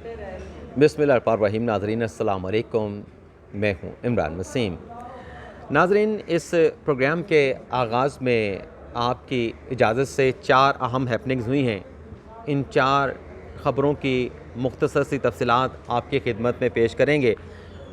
बिस्मिल्लाहिर्रहमानिर्रहीम। नाज़रीन अस्सलाम वालेकुम, मैं हूँ इमरान वसीम। नाज़रीन, इस प्रोग्राम के आगाज़ में आपकी इजाज़त से 4 अहम हैपनिंग्स हुई हैं। इन 4 ख़बरों की मुख्तसर सी तफ़सीलात आपकी खिदमत में पेश करेंगे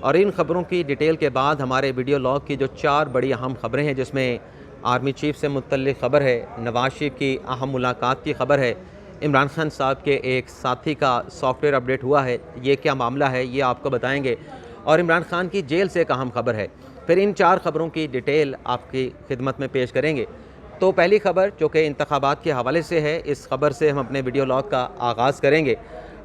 और इन ख़बरों की डिटेल के बाद हमारे वीडियो लॉग की जो 4 बड़ी अहम ख़बरें हैं, जिसमें आर्मी चीफ़ से मुतल्लिक़ ख़बर है, नवाज़ शरीफ की अहम मुलाकात की ख़बर है, इमरान खान साहब के एक साथी का सॉफ्टवेयर अपडेट हुआ है, ये क्या मामला है ये आपको बताएंगे, और इमरान खान की जेल से एक अहम ख़बर है। फिर इन 4 ख़बरों की डिटेल आपकी खिदमत में पेश करेंगे। तो पहली ख़बर जो कि इंतखाबात के हवाले से है, इस ख़बर से हम अपने वीडियो लॉग का आगाज़ करेंगे।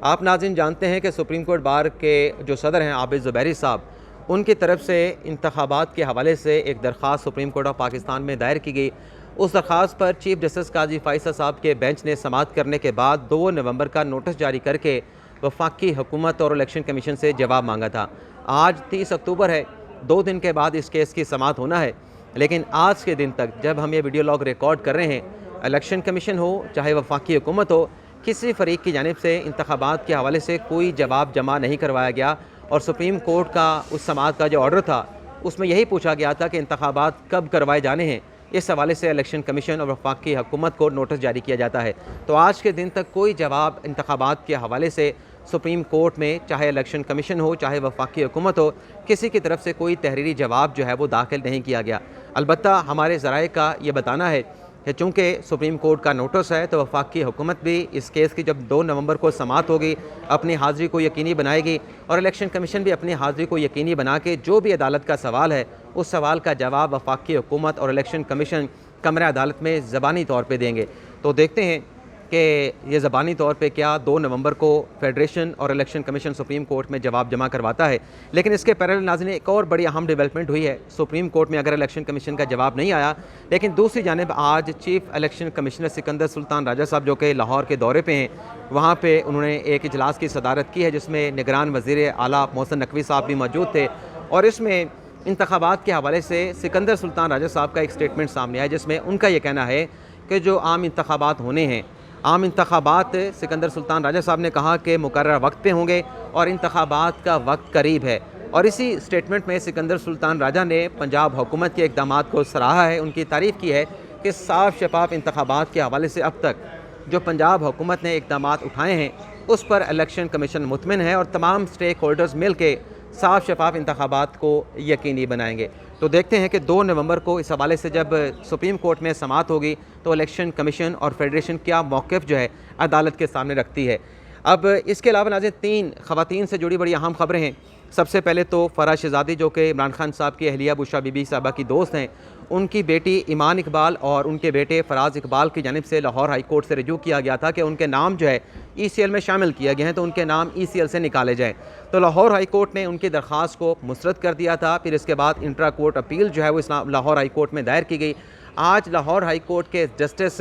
आप नाज़रीन जानते हैं कि सुप्रीम कोर्ट बार के जो सदर हैं आबिद ज़ुबैरी साहब, उनकी तरफ से इंतखाबात के हवाले से एक दरख्वास्त सुप्रीम कोर्ट ऑफ पाकिस्तान में दायर की गई। उस दरख्वास्त पर चीफ जस्टिस काजी फ़ैसल साहब के बेंच ने समाअत करने के बाद 2 नवंबर का नोटिस जारी करके वफाकी हुकूमत और इलेक्शन कमीशन से जवाब मांगा था। आज 30 अक्टूबर है, 2 दिन के बाद इस केस की समाअत होना है, लेकिन आज के दिन तक जब हम ये वीडियो लॉग रिकॉर्ड कर रहे हैं, इलेक्शन कमीशन हो चाहे वफाकी हुकूमत हो, किसी फरीक की जानिब से इंतखाबात के हवाले से कोई जवाब जमा नहीं करवाया गया। और सुप्रीम कोर्ट का उस समाअत का जो ऑर्डर था, उसमें यही पूछा गया था कि इंतखाबात कब करवाए जाने हैं। इस हवाले से इलेक्शन कमीशन और वफाकी हुकूमत को नोटिस जारी किया जाता है। तो आज के दिन तक कोई जवाब इंतखाबात के हवाले से सुप्रीम कोर्ट में, चाहे इलेक्शन कमीशन हो चाहे वफाकी हुकूमत हो, किसी की तरफ से कोई तहरीरी जवाब जो है वो दाखिल नहीं किया गया। अलबत्ता हमारे ज़राए का ये बताना है कि चूँकि सुप्रीम कोर्ट का नोटिस है, तो वफाकी हुकूमत भी इस केस की जब 2 नवंबर को समाअत होगी अपनी हाज़िरी को यकीनी बनाएगी और इलेक्शन कमीशन भी अपनी हाज़िरी को यकीनी बना के जो भी अदालत का सवाल है, उस सवाल का जवाब वफाकी हुकूमत और इलेक्शन कमीशन कमरा अदालत में ज़बानी तौर पर देंगे। तो देखते हैं कि ये ज़बानी तौर पे क्या 2 नवंबर को फेडरेशन और इलेक्शन कमीशन सुप्रीम कोर्ट में जवाब जमा करवाता है। लेकिन इसके पैरेलल नाज़रीन एक और बड़ी अहम डेवलपमेंट हुई है। सुप्रीम कोर्ट में अगर इलेक्शन कमीशन का जवाब नहीं आया, लेकिन दूसरी जानिब आज chief election commissioner Sikandar Sultan Raja साहब जो कि लाहौर के दौरे पे हैं, वहाँ पे उन्होंने एक इजलास की सदारत की है, जिसमें निगरान वज़ीर आला मोहसिन नकवी साहब भी मौजूद थे। और इसमें इंतखाबात के हवाले से सिकंदर सुल्तान राजा साहब का एक स्टेटमेंट सामने आया, जिसमें उनका ये कहना है कि जो आम इंतखाबात होने हैं, आम इंतखाबात सिकंदर सुल्तान राजा साहब ने कहा कि मुकर्रर वक्त पे होंगे और इंतखाबात का वक्त करीब है। और इसी स्टेटमेंट में सिकंदर सुल्तान राजा ने पंजाब हुकूमत के इक़दामात को सराहा है, उनकी तारीफ़ की है कि साफ शफाफ इंतखाबात के हवाले से अब तक जो पंजाब हुकूमत ने इक़दामात उठाए हैं, उस पर इलेक्शन कमीशन मुतमिन है और तमाम स्टेक होल्डर्स मिल के साफ शफाफ इंतखाबात को यकीनी बनाएंगे। तो देखते हैं कि 2 नवंबर को इस हवाले से जब सुप्रीम कोर्ट में समाअत होगी, तो इलेक्शन कमीशन और फेडरेशन क्या मौक़िफ़ जो है अदालत के सामने रखती है। अब इसके अलावा नाज़रीन 3 ख़वातीन से जुड़ी बड़ी अहम ख़बरें हैं। सबसे पहले तो फ़राज शहज़ादी जो कि इमरान खान साहब की अहलिया बुशरा बीबी साहबा की दोस्त हैं, उनकी बेटी ईमान इकबाल और उनके बेटे फ़राज़ इकबाल की जानिब से लाहौर हाई कोर्ट से रजू किया गया था कि उनके नाम जो है ECL में शामिल किए गए हैं, तो उनके नाम ECL से निकाले जाएँ। तो लाहौर हाई कोर्ट ने उनकी दरख्वास्त को मुस्तरद कर दिया था। फिर इसके बाद इंट्रा कोर्ट अपील जो है वो लाहौर हाई कोर्ट में दायर की गई। आज लाहौर हाई कोर्ट के जस्टिस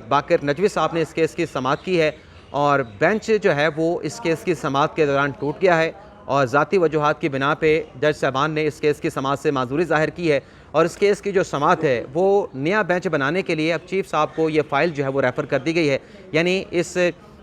बाकर नजवी साहब ने इस केस की समाअत की है और बेंच जो है वो इस केस की समाअत के दौरान टूट गया है और ज़ाती वजूहात की बिना पे जज साहबान ने इस केस की समाअत से माजूरी ज़ाहिर की है। और इस केस की जो समाअत है वो नया बेंच बनाने के लिए अब चीफ साहब को ये फ़ाइल जो है वो रेफ़र कर दी गई है। यानी इस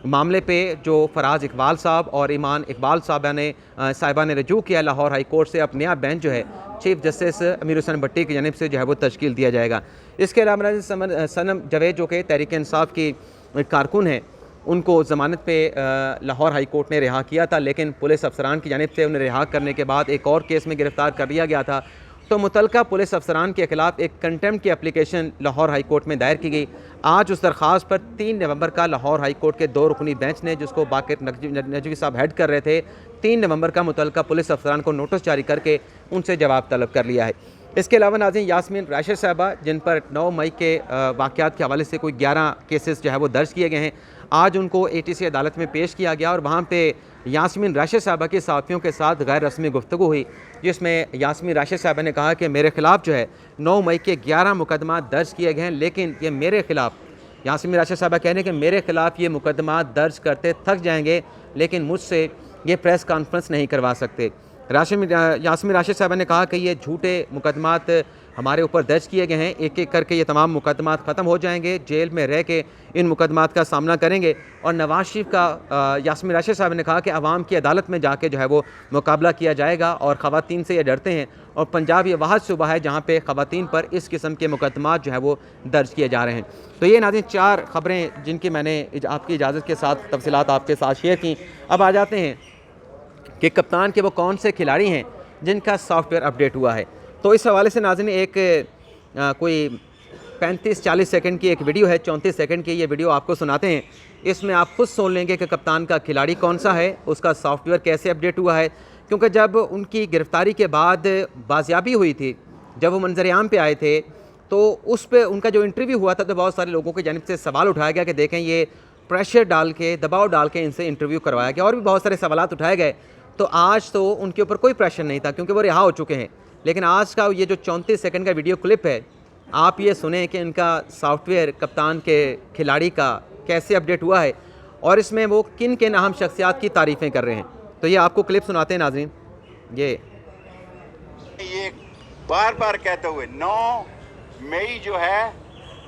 मामले पे जो फ़राज़ इकबाल साहब और ईमान इकबाल साहिबा ने रजू किया लाहौर हाई कोर्ट से, अब नया बेंच जो है चीफ जस्टिस अमीर हुसैन भट्टी की जानिब से जो है वो तश्कील दिया जाएगा। इसके अलावा सनम जवेद जो कि तहरीक इंसाफ की कारकुन है, उनको ज़मानत पे लाहौर हाई कोर्ट ने रिहा किया था, लेकिन पुलिस अफसरान की जानिब से उन्हें रिहा करने के बाद एक और केस में गिरफ़्तार कर लिया गया था। तो मुतलका पुलिस अफसरान के ख़िलाफ़ एक कंटेम्प्ट की एप्लीकेशन लाहौर हाई कोर्ट में दायर की गई। आज उस दरख्वास्त पर 3 नवंबर का लाहौर हाई कोर्ट के 2 रुकनी बेंच ने, जिसको बाकर नजवी साहब हेड कर रहे थे, 3 नवंबर का मुतलका पुलिस अफसरान को नोटिस जारी करके उनसे जवाब तलब कर लिया है। इसके अलावा नाज़रीन यास्मीन राशिद साहबा, जिन पर 9 मई के वाक़यात के हवाले से कोई 11 केसेस जो है वो दर्ज किए गए हैं, आज उनको ATC अदालत में पेश किया गया और वहाँ पे यास्मीन राशिद साहबा के साथियों के साथ गैर रस्मी गुफ्तगू हुई, जिसमें यास्मीन राशिद साहबा ने कहा कि मेरे ख़िलाफ़ जो है 9 मई के 11 मुकदमा दर्ज किए गए हैं, लेकिन ये मेरे ख़िलाफ़, यास्मीन राशिद साहबा कह रहे हैं कि मेरे ख़िलाफ़ ये मुकदमा दर्ज करते थक जाएंगे, लेकिन मुझसे ये प्रेस कॉन्फ्रेंस नहीं करवा सकते। यास्मीन राशिद साहबा ने कहा कि ये झूठे मुकदमात हमारे ऊपर दर्ज किए गए हैं। एक एक करके ये तमाम मुकदमात ख़त्म हो जाएंगे, जेल में रह के इन मुकदमात का सामना करेंगे। और नवाज शरीफ का यास्मीन राशिद साहब ने कहा कि आवाम की अदालत में जाके जो है वो मुकाबला किया जाएगा और ख़वातीन से ये डरते हैं। और पंजाब ये वाहद सूबा है जहाँ पे ख़वातीन पर इस किस्म के मुकदमात जो है वो दर्ज किए जा रहे हैं। तो ये नाज़रीन 4 ख़बरें जिनकी मैंने आपकी इजाज़त के साथ तफसीलात आपके साथ शेयर की। अब आ जाते हैं कि कप्तान के वो कौन से खिलाड़ी हैं जिनका सॉफ्टवेयर अपडेट हुआ है। तो इस हवाले से नाज़रीन एक कोई 35-40 सेकंड की एक वीडियो है, 34 सेकंड की ये वीडियो आपको सुनाते हैं। इसमें आप खुद सुन लेंगे कि कप्तान का खिलाड़ी कौन सा है, उसका सॉफ्टवेयर कैसे अपडेट हुआ है। क्योंकि जब उनकी गिरफ़्तारी के बाद बाजियाबी हुई थी, जब वो मंजर-ए-आम पे आए थे, तो उस पर उनका जो इंटरव्यू हुआ था तो बहुत सारे लोगों की जानिब से सवाल उठाया गया कि देखें ये प्रेशर डाल के, दबाव डाल के इनसे इंटरव्यू करवाया गया और भी बहुत सारे सवालात उठाए गए। तो आज तो उनके ऊपर कोई प्रेशर नहीं था क्योंकि वो रिहा हो चुके हैं। लेकिन आज का ये जो 34 सेकंड का वीडियो क्लिप है, आप ये सुने कि इनका सॉफ्टवेयर कप्तान के खिलाड़ी का कैसे अपडेट हुआ है और इसमें वो किन किन अहम शख्सियात की तारीफ़ें कर रहे हैं। तो ये आपको क्लिप सुनाते हैं नाज़रीन। ये बार बार कहते हुए 9 मई जो है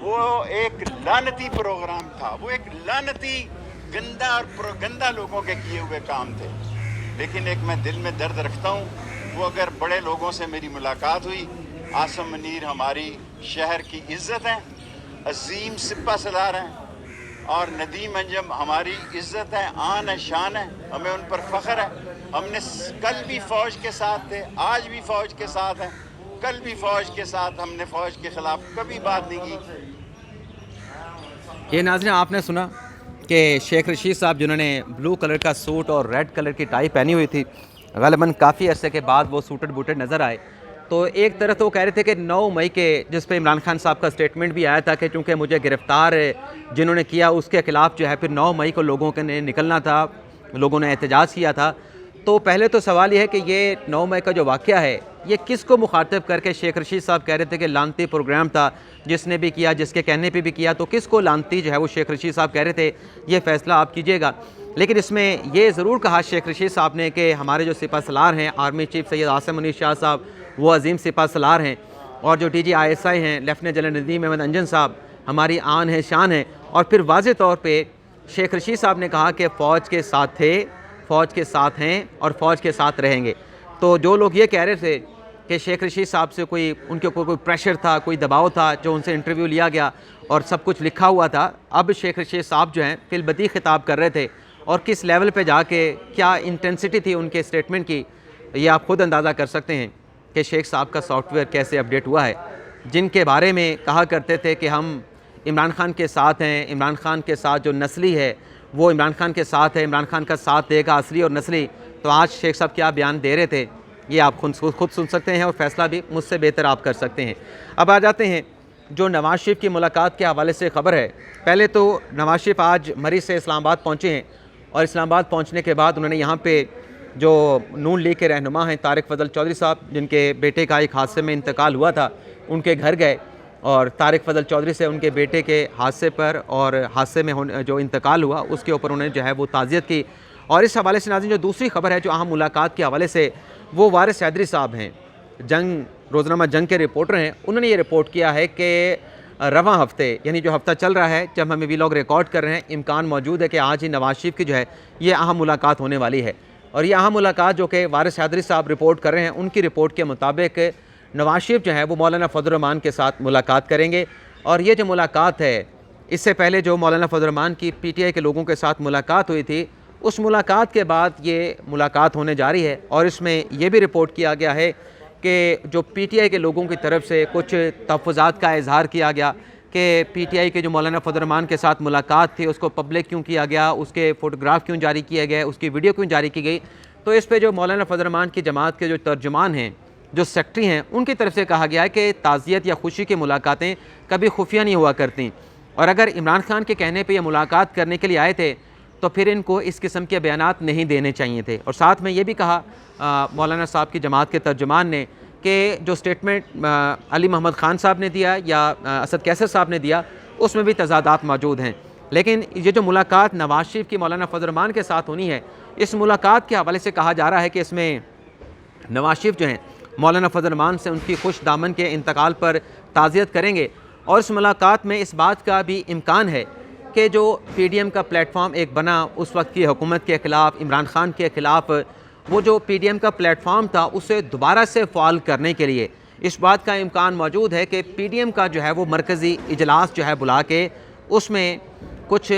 वो एक लानती प्रोग्राम था, वो एक लानती गंदा और प्रोगंदा लोगों के किए हुए काम थे। लेकिन एक मैं दिल में दर्द रखता हूँ, वो अगर बड़े लोगों से मेरी मुलाकात हुई, आसम मुनीर हमारी शहर की इज़्ज़त हैं, अजीम सिपा सलार हैं और नदीम अंजम हमारी इज़्ज़त है, आन है, शान है, हमें उन पर फ़ख्र है। हमने कल भी फ़ौज के साथ थे, आज भी फ़ौज के साथ हैं, कल भी फ़ौज के साथ, हमने फ़ौज के ख़िलाफ़ कभी बात नहीं की। ये नाज़रीन आपने सुना कि शेख रशीद साहब जिन्होंने ब्लू कलर का सूट और रेड कलर की टाई पहनी हुई थी, ग़ालिबन काफ़ी अरसे के बाद वो सूटेड बूटेड नज़र आए। तो एक तरफ तो वो कह रहे थे कि 9 मई के, जिस पे इमरान खान साहब का स्टेटमेंट भी आया था कि चूँकि मुझे गिरफ़्तार जिन्होंने किया उसके ख़िलाफ़ जो है फिर 9 मई को लोगों के ने निकलना था, लोगों ने एहतजाज किया था। तो पहले तो सवाल ये है कि ये 9 मई का जो वाक़या है ये किसको मुखातिब करके शेख रशीद साहब कह रहे थे कि लानती प्रोग्राम था, जिसने भी किया, जिसके कहने पे भी किया, तो किसको लानती जो है वो शेख रशीद साहब कह रहे थे, ये फ़ैसला आप कीजिएगा। लेकिन इसमें ये ज़रूर कहा शेख रशीद साहब ने कि हमारे जो सिपा सलार हैं, आर्मी चीफ सैयद आसिम मुनीर शाह साहब, वो अजीम सिपा सलार हैं और जो DGISI हैं लेफ्टिनेंट जनरल नदीम अहमद अंजन साहब हमारी आन है, शान है। और फिर वाज़े तौर पे शेख रशीद साहब ने कहा कि फ़ौज के साथ थे, फ़ौज के साथ हैं और फ़ौज के साथ रहेंगे। तो जो लोग ये कह रहे थे कि शेख रशीद साहब से उनके ऊपर कोई प्रेशर था, कोई दबाव था, जो उनसे इंटरव्यू लिया गया और सब कुछ लिखा हुआ था, अब शेख रशीद साहब जो हैं फिलबदी ख़िताब कर रहे थे और किस लेवल पे जाके क्या इंटेंसिटी थी उनके स्टेटमेंट की, ये आप ख़ुद अंदाज़ा कर सकते हैं कि शेख साहब का सॉफ्टवेयर कैसे अपडेट हुआ है। जिनके बारे में कहा करते थे कि हम इमरान खान के साथ हैं, इमरान खान के साथ जो नस्ली है वो इमरान खान के साथ है, इमरान खान का साथ देगा असली और नस्ली। तो आज शेख साहब क्या बयान दे रहे थे ये आप खुद सुन सकते हैं और फ़ैसला भी मुझसे बेहतर आप कर सकते हैं। अब आ जाते हैं जो नवाज शरीफ की मुलाकात के हवाले से ख़बर है। पहले तो नवाज शरीफ आज मरी से इस्लामाबाद पहुँचे हैं और इस्लामाबाद पहुँचने के बाद उन्होंने यहाँ पे जो नून लीग के रहनुमा हैं तारिक फजल चौधरी साहब, जिनके बेटे का एक हादसे में इंतकाल हुआ था, उनके घर गए और तारिक फजल चौधरी से उनके बेटे के हादसे पर और हादसे में जो इंतकाल हुआ उसके ऊपर उन्होंने जो है वो ताज़ियत की। और इस हवाले से नाज़रीन जो दूसरी खबर है जो अहम मुलाकात के हवाले से, वो वारिस हैदरी साहब हैं, रोज़नामा जंग के रिपोर्टर हैं। उन्होंने ये रिपोर्ट किया है कि रवां हफ्ते यानी जो हफ्ता चल रहा है जब हम वीलॉग रिकॉर्ड कर रहे हैं, इम्कान मौजूद है कि आज ही नवाज शरीफ की जो है ये अहम मुलाकात होने वाली है। और ये अहम मुलाकात जो कि वारिस हैदरी साहब रिपोर्ट कर रहे हैं, उनकी रिपोर्ट के मुताबिक नवाज शरीफ जो है वो मौलाना फजल रहमान के साथ मुलाकात करेंगे। और ये जो मुलाकात है, इससे पहले जो मौलाना फजल रहमान की PTI के लोगों के साथ मुलाकात हुई थी, उस मुलाकात के बाद ये मुलाकात होने जा रही है। और इसमें यह भी रिपोर्ट किया गया है कि जो PTI के लोगों की तरफ से कुछ तहफ़्फ़ुज़ात का इजहार किया गया कि PTI के जो मौलाना फजल रहमान के साथ मुलाकात थी उसको पब्लिक क्यों किया गया, उसके फ़ोटोग्राफ क्यों जारी किए गए, उसकी वीडियो क्यों जारी की गई। तो इस पर जो मौलाना फजल रहमान की जमात के जो तर्जुमान हैं, जो सेक्रेटरी हैं, उनकी तरफ से कहा गया है कि ताज़ियत या खुशी की मुलाकातें कभी खुफिया नहीं हुआ करती और अगर इमरान खान के कहने पर यह मुलाकात करने के लिए आए थे तो फिर इनको इस किस्म के बयानात नहीं देने चाहिए थे। और साथ में ये भी कहा मौलाना साहब की जमात के तर्जुमान ने कि जो स्टेटमेंट अली मोहम्मद ख़ान साहब ने दिया या असद कैसर साहब ने दिया, उसमें भी तज़ादात मौजूद हैं। लेकिन ये जो मुलाकात नवाज शरीफ की मौलाना फजल रहमान के साथ होनी है, इस मुलाकात के हवाले से कहा जा रहा है कि इसमें नवाज शरीफ जो हैं मौलाना फजल रहमान से उनकी खुश दामन के इंतकाल पर ताज़ियत करेंगे। और इस मुलाकात में इस बात का भी इम्कान है कि जो PDM का प्लेटफॉर्म एक बना उस वक्त की हुकूमत के ख़िलाफ़, इमरान खान के ख़िलाफ़, वो जो PDM का प्लेटफॉर्म था उसे दोबारा से फ़ाल करने के लिए इस बात का इम्कान मौजूद है कि PDM का जो है वो मरकज़ी इजलास जो है बुला के उसमें कुछ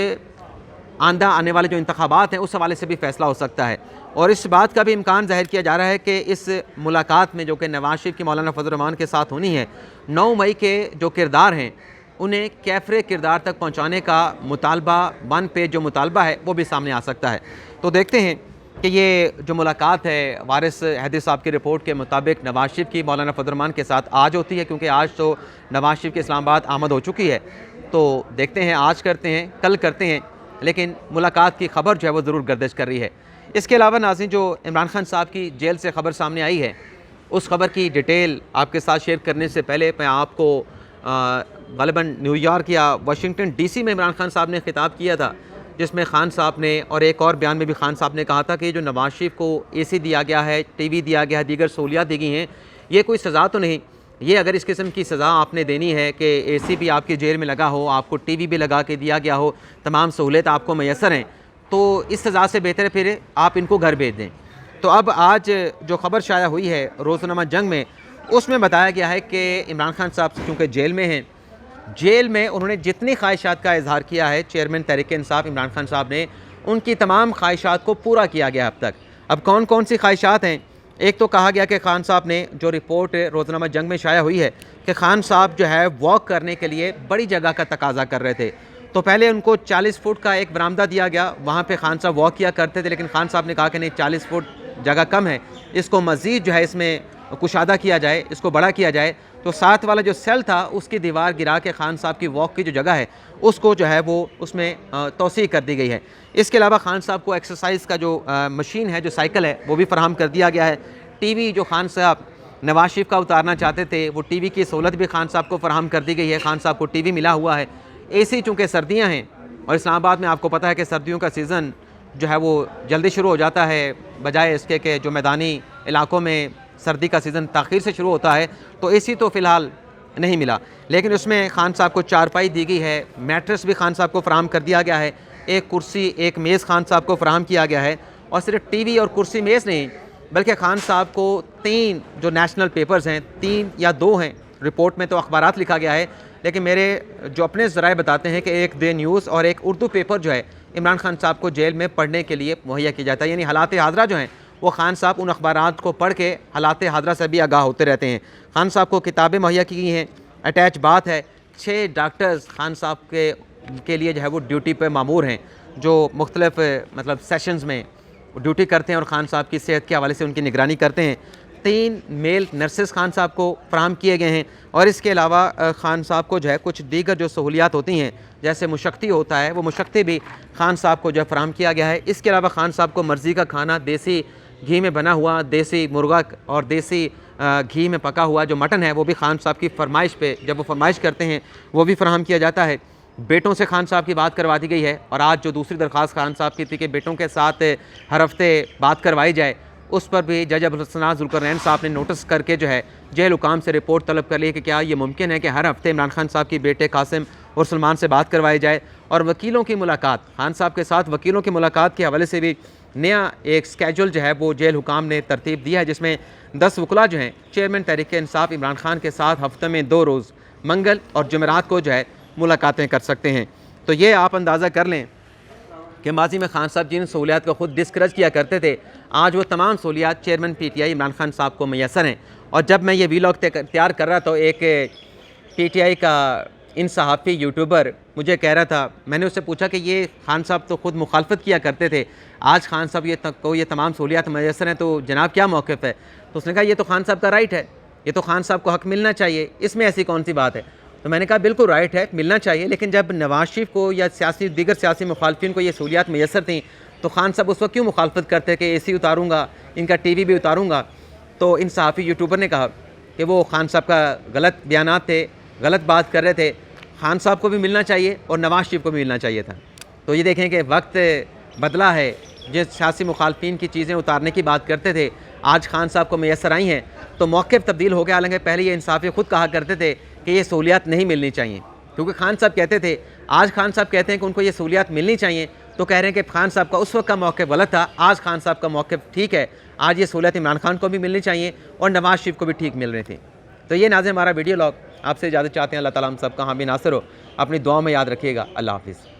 आंदा आने वाले जो इंतखाबात हैं उस हवाले से भी फ़ैसला हो सकता है। और इस बात का भी इम्कान ज़ाहिर किया जा रहा है कि इस मुलाकात में जो कि नवाज शरीफ की मौलाना फजल रहमान के साथ होनी है, 9 मई के जो किरदार हैं उन्हें कैफरे किरदार तक पहुँचाने का मुतालबा, 1 पेज जो मुतालबा है वो भी सामने आ सकता है। तो देखते हैं कि ये जो मुलाकात है वारिस हैदर साहब की रिपोर्ट के मुताबिक नवाज शरीफ की मौलाना फजल रहमान के साथ आज होती है, क्योंकि आज तो नवाज शरीफ की इस्लामाबाद आमद हो चुकी है। तो देखते हैं आज करते हैं, कल करते हैं, लेकिन मुलाकात की खबर जो है वो ज़रूर गर्दिश कर रही है। इसके अलावा नाज़रीन, जो इमरान खान साहब की जेल से ख़बर सामने आई है उस खबर की डिटेल आपके साथ शेयर करने से पहले मैं आपको ग़ालिबन न्यूयॉर्क या वाशिंगटन DC में इमरान खान साहब ने ख़िताब किया था, जिसमें खान साहब ने और एक और बयान में भी खान साहब ने कहा था कि जो नवाज शरीफ को AC दिया गया है, TV दिया गया है, दीगर सहूलियात दी गई हैं, ये कोई सज़ा तो नहीं। ये अगर इस किस्म की सज़ा आपने देनी है कि AC भी आपकी जेल में लगा हो, आपको TV भी लगा के दिया गया हो, तमाम सहूलियत आपको मैसर हैं, तो इस सज़ा से बेहतर है फिर आप इनको घर भेज दें। तो अब आज जो खबर शाया हुई है रोज़नामा जंग में, उसमें बताया गया है कि इमरान खान साहब क्योंकि जेल में हैं, जेल में उन्होंने जितनी ख्वाहिशात का इजहार किया है चेयरमैन तहरीक इंसाफ इमरान खान साहब ने, उनकी तमाम ख्वाहिशात को पूरा किया गया अब तक। अब कौन कौन सी ख्वाहिशात हैं? एक तो कहा गया कि खान साहब ने, जो रिपोर्ट रोज़नामा जंग में शाया हुई है कि खान साहब जो है वॉक करने के लिए बड़ी जगह का तकाजा कर रहे थे। तो पहले उनको 40 फुट का एक बरामदा दिया गया, वहाँ पे खान साहब वॉक किया करते थे, लेकिन खान साहब ने कहा कि नहीं, 40 फुट जगह कम है, इसको मज़ीद जो है इसमें कुशादा किया जाए, इसको बड़ा किया जाए। तो साथ वाला जो सेल था उसकी दीवार गिरा के खान साहब की वॉक की जो जगह है उसको जो है वो उसमें तोसी कर दी गई है। इसके अलावा खान साहब को एक्सरसाइज का जो मशीन है, जो साइकिल है, वो भी फराहम कर दिया गया है। TV जो खान साहब नवाज शरीफ का उतारना चाहते थे, वो TV की सहूलत भी खान साहब को फराहम कर दी गई है। खान साहब को TV मिला हुआ है। AC चूँकि सर्दियाँ हैं और इस्लामाबाद में आपको पता है कि सर्दियों का सीज़न जो है वो जल्दी शुरू हो जाता है, बजाय इसके कि जो मैदानी इलाकों में सर्दी का सीज़न ताख़ीर से शुरू होता है। तो AC तो फ़िलहाल नहीं मिला, लेकिन उसमें खान साहब को चारपाई दी गई है, मैट्रेस भी खान साहब को फराहम कर दिया गया है, एक कुर्सी, एक मेज़ खान साहब को फराहम किया गया है। और सिर्फ TV और कुर्सी मेज़ नहीं, बल्कि खान साहब को 3 जो नेशनल पेपर्स हैं, 3 या 2 हैं, रिपोर्ट में तो अखबारात लिखा गया है, लेकिन मेरे जो अपने ज़राए बताते हैं कि एक डे न्यूज़ और एक उर्दू पेपर जो है इमरान खान साहब को जेल में पढ़ने के लिए मुहैया किया जाता है। यानी हालात हाज़रा जो हैं वो खान साहब उन अखबारात को पढ़ के हालात हाज़रा से भी आगाह होते रहते हैं। खान साहब को किताबें मुहैया की गई हैं। अटैच बात है, 6 डॉक्टर्स खान साहब के लिए जो है वो ड्यूटी पे मामूर हैं, जो मुख्तलिफ मतलब सेशंस में ड्यूटी करते हैं और ख़ान साहब की सेहत के हवाले से उनकी निगरानी करते हैं। 3 मेल नर्सेस खान साहब को फराहम किए गए हैं। और इसके अलावा खान साहब को जो है कुछ दीगर जो सहूलियात होती हैं, जैसे मुशक्ति होता है, वो मुशक्ति भी खान साहब को जो है फराहम किया गया है। इसके अलावा खान साहब को मर्ज़ी का खाना, देसी घी में बना हुआ देसी मुर्गा और देसी घी में पका हुआ जो मटन है, वो भी खान साहब की फरमाइश पे, जब वो फरमाइश करते हैं, वो भी फराहम किया जाता है। बेटों से खान साहब की बात करवा दी गई है। और आज जो दूसरी दरख्वास्त खान साहब की थी कि बेटों के साथ हर हफ्ते बात करवाई जाए, उस पर भी जज अब्दुलसन्नाज़ ज़ुल्करनैन साहब ने नोटिस करके जो है जेल हुकाम से रिपोर्ट तलब कर ली कि क्या ये मुमकिन है कि हर हफ्ते इमरान खान साहब की बेटे कासिम और सलमान से बात करवाई जाए। और वकीलों की मुलाकात, खान साहब के साथ वकीलों की मुलाकात के हवाले से भी नया एक स्केड्यूल जो है वो जेल हुकाम ने तरतीब दिया है, जिसमें 10 वकला जो हैं चेयरमैन तहरीक इंसाफ इमरान खान के साथ हफ्ते में 2 रोज़ मंगल और जुमेरात को जो है मुलाकातें कर सकते हैं। तो ये आप अंदाज़ा कर लें कि माजी में खान साहब जिन सहूलियात को ख़ुद डिस्करेज किया करते थे, आज वो तमाम सहूलियात चेयरमैन PTI इमरान खान साहब को मैसर हैं। और जब मैं ये वीलॉग तैयार कर रहा था, एक PTI का इन सहाफ़ी यूट्यूबर मुझे कह रहा था, मैंने उससे पूछा कि ये खान साहब तो ख़ुद मुखालफत किया करते थे, आज खान साहब ये तमाम सहूलियात मैसर हैं, तो जनाब क्या मौक़िफ़ है? तो उसने कहा ये तो खान साहब का राइट है, ये तो खान साहब को हक़ मिलना चाहिए, इसमें ऐसी कौन सी बात है? तो मैंने कहा बिल्कुल राइट है, मिलना चाहिए, लेकिन जब नवाज शरीफ को या दीगर सियासी मुखालफिन को ये सहूलियात मैसर थी, तो खान साहब उस वक्त क्यों मुखालफत करते कि AC उतारूँगा, इनका TV भी उतारूँगा? तो इन सहाफ़ी यूट्यूबर ने कहा कि वो खान साहब का गलत बयानात थे, गलत बात कर रहे थे, खान साहब को भी मिलना चाहिए और नवाज शरीफ को भी मिलना चाहिए था। तो ये देखें कि वक्त बदला है, जिस सियासी मुखालफिन की चीज़ें उतारने की बात करते थे, आज खान साहब को मैसर आई हैं, तो मौक़िफ़ तब्दील हो गया। हालांकि पहले ये इंसाफ़ी खुद कहा करते थे कि ये सहूलियात नहीं मिलनी चाहिए, क्योंकि खान साहब कहते थे, आज खान साहब कहते हैं कि उनको ये सहूलियात मिलनी चाहिए, तो कह रहे हैं कि खान साहब का उस वक्त का मौक़िफ़ गलत था, आज खान साहब का मौक़िफ़ ठीक है। आज ये सहूलियत इमरान खान को भी मिलनी चाहिए और नवाज़ शरीफ को भी ठीक मिल रही थी। तो ये नाज़रीन हमारा वीडियो लॉग, आपसे इजाज़त चाहते हैं। अल्लाह ताला हम सब का हामी नासिर हो। अपनी दुआ में याद रखिएगा। अल्लाह हाफ़िज़।